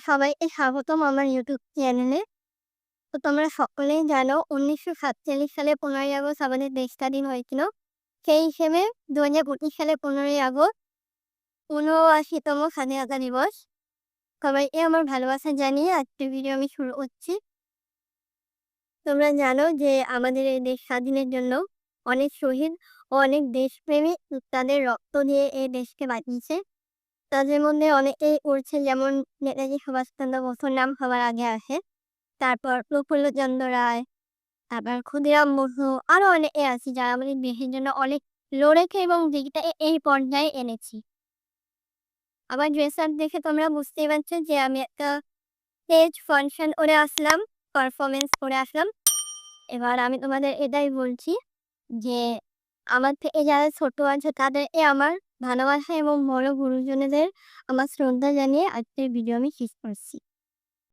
সবাইকে স্বাগতম আমার ইউটিউব চ্যানেলে। তো তোমরা সকলেই জানো ১৯৪৭ সালে ১৫ই আগস্ট আমাদের দেশ স্বাধীন হয়েছিল। সেই হিসেবে ২০২৫ সালে ১৫ই আগস্ট ৭৯তম স্বাধীনতা দিবস। সবাইকে আমার ভালোবাসা জানিয়ে আজকের ভিডিও আমি শুরু করছি। তোমরা জানো যে আমাদের এই দেশ স্বাধীনের জন্য অনেক শহীদ ও অনেক দেশপ্রেমিক তাদের রক্ত দিয়ে এই দেশকে বাঁচিয়েছে। তাদের মধ্যে অনেকেই করছে, যেমন নেতাজি সুভাষচন্দ্র বসুর নাম সবার আগে আসে। তারপর প্রফুল্লচন্দ্র রায়, তারপর ক্ষুদিরাম বসু, আরো অনেকে আছে যারা আমাদের দেশের জন্য অনেক লড়েছে এবং দেশটাকে এই পর্যায়ে এনেছি। আমার ড্রেস আপ দেখে তোমরা বুঝতেই পারছো যে আমি একটা স্টেজ ফাংশন করে আসলাম, পারফরমেন্স করে আসলাম। এবার আমি তোমাদের এটাই বলছি যে আমার থেকে যারা ছোট আছে তাদেরকে আমার ভালোবাসা এবং বড় গুরুজনেদের আমার শ্রদ্ধা জানিয়ে আজকের ভিডিও আমি শেষ করছি।